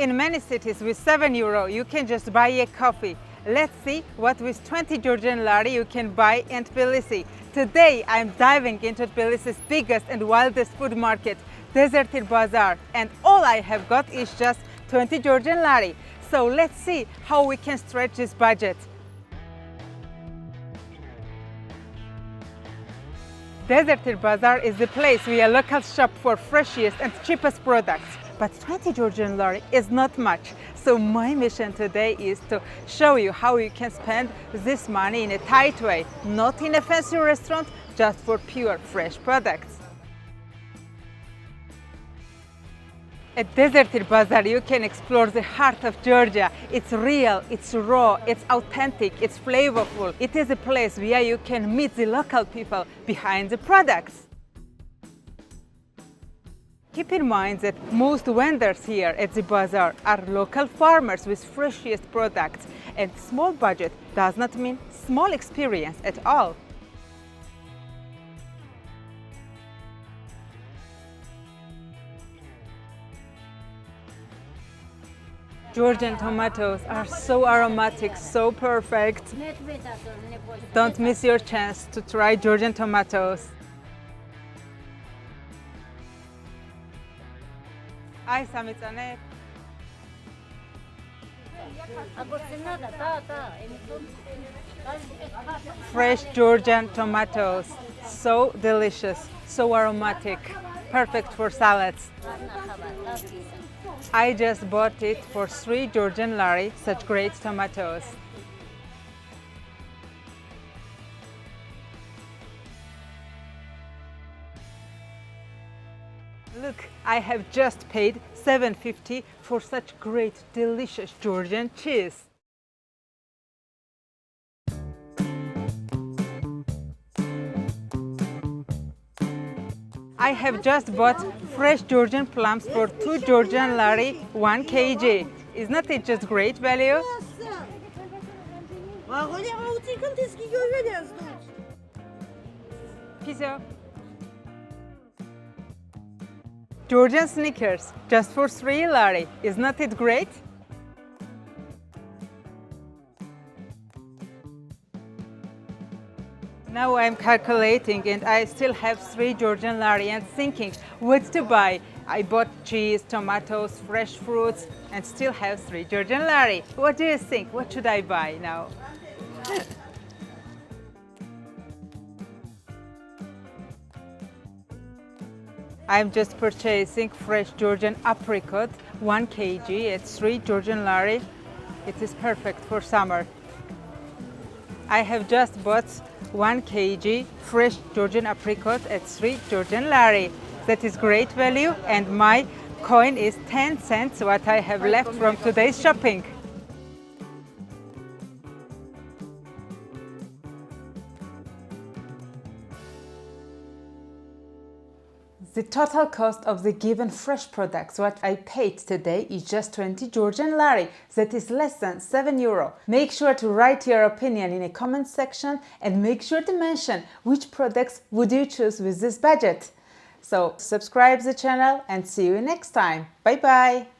In many cities with 7 euro you can just buy a coffee. Let's see what with 20 Georgian lari you can buy in Tbilisi. Today I'm diving into Tbilisi's biggest and wildest food market, deserted Bazaar, and all I have got is just 20 Georgian lari. So let's see how we can stretch this budget. Deserted Bazaar is the place where locals shop for freshest and cheapest products. But 20 Georgian lari is not much. So my mission today is to show you how you can spend this money in a tight way, not in a fancy restaurant, just for pure fresh products. At Deserted Bazaar, you can explore the heart of Georgia. It's real, it's raw, it's authentic, it's flavorful. It is a place where you can meet the local people behind the products. Keep in mind that most vendors here at the bazaar are local farmers with freshest products, and small budget does not mean small experience at all. Georgian tomatoes are so aromatic, so perfect. Don't miss your chance to try Georgian tomatoes. Ay, samitsane. Fresh Georgian tomatoes, so delicious, so aromatic, perfect for salads. I just bought it for 3 Georgian lari, such great tomatoes. Look, I have just paid $7.50 for such great, delicious Georgian cheese. I have just bought fresh Georgian plums for 2 Georgian lari, 1 kg. Isn't it just great value? Piso. Georgian sneakers, just for 3 lari. Isn't it great? Now I'm calculating and I still have 3 Georgian lari and thinking what to buy. I bought cheese, tomatoes, fresh fruits and still have 3 Georgian lari. What do you think? What should I buy now? I'm just purchasing fresh Georgian apricot, 1 kg at 3 Georgian lari. It is perfect for summer. I have just bought 1 kg fresh Georgian apricot at 3 Georgian lari. That is great value, and my coin is 10 cents what I have left from today's shopping. The total cost of the given fresh products what I paid today is just 20 Georgian lari, that is less than 7 euro. Make sure to write your opinion in a comment section and make sure to mention which products would you choose with this budget. So subscribe the channel and see you next time. Bye bye!